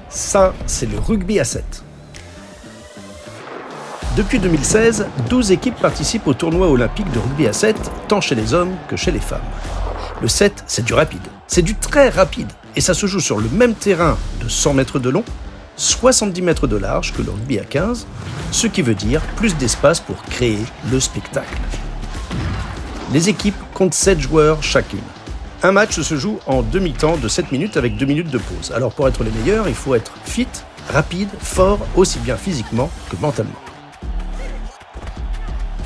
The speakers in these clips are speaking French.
Ça, c'est le rugby à 7. Depuis 2016, 12 équipes participent au tournoi olympique de rugby à 7, tant chez les hommes que chez les femmes. Le 7, c'est du rapide. C'est du très rapide. Et ça se joue sur le même terrain de 100 mètres de long, 70 mètres de large que le rugby à 15, ce qui veut dire plus d'espace pour créer le spectacle. Les équipes comptent 7 joueurs chacune. Un match se joue en demi-temps de 7 minutes avec 2 minutes de pause. Alors pour être les meilleurs, il faut être fit, rapide, fort, aussi bien physiquement que mentalement.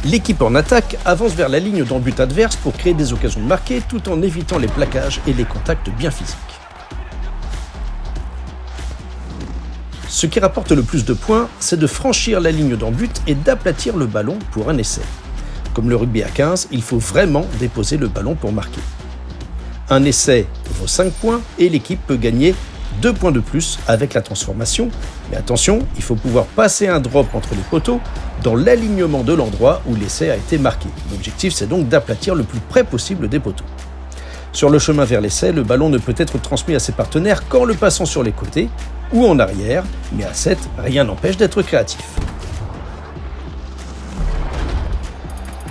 L'équipe en attaque avance vers la ligne d'en but adverse pour créer des occasions de marquer tout en évitant les plaquages et les contacts bien physiques. Ce qui rapporte le plus de points, c'est de franchir la ligne d'en but et d'aplatir le ballon pour un essai. Comme le rugby à 15, il faut vraiment déposer le ballon pour marquer. Un essai vaut 5 points et l'équipe peut gagner 2 points de plus avec la transformation. Mais attention, il faut pouvoir passer un drop entre les poteaux dans l'alignement de l'endroit où l'essai a été marqué. L'objectif, c'est donc d'aplatir le plus près possible des poteaux. Sur le chemin vers l'essai, le ballon ne peut être transmis à ses partenaires qu'en le passant sur les côtés ou en arrière, mais à 7, rien n'empêche d'être créatif.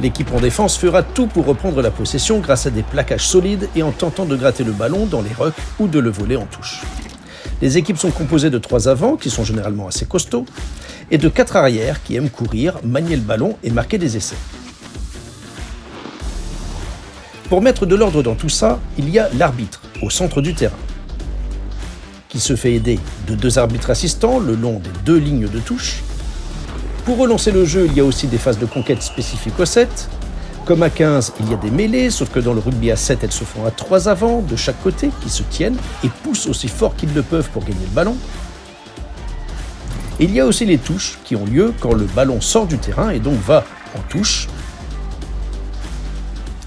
L'équipe en défense fera tout pour reprendre la possession grâce à des plaquages solides et en tentant de gratter le ballon dans les rucks ou de le voler en touche. Les équipes sont composées de 3 avants, qui sont généralement assez costauds, et de 4 arrières qui aiment courir, manier le ballon et marquer des essais. Pour mettre de l'ordre dans tout ça, il y a l'arbitre, au centre du terrain, qui se fait aider de 2 arbitres assistants le long des 2 lignes de touche. Pour relancer le jeu, il y a aussi des phases de conquête spécifiques au 7. Comme à 15, il y a des mêlées, sauf que dans le rugby à 7, elles se font à 3 avants de chaque côté qui se tiennent et poussent aussi fort qu'ils le peuvent pour gagner le ballon. Il y a aussi les touches qui ont lieu quand le ballon sort du terrain et donc va en touche.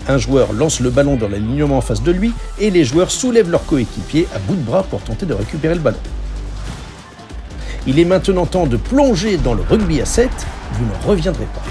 Un joueur lance le ballon dans l'alignement en face de lui et les joueurs soulèvent leur coéquipier à bout de bras pour tenter de récupérer le ballon. Il est maintenant temps de plonger dans le rugby à 7, vous n'en reviendrez pas.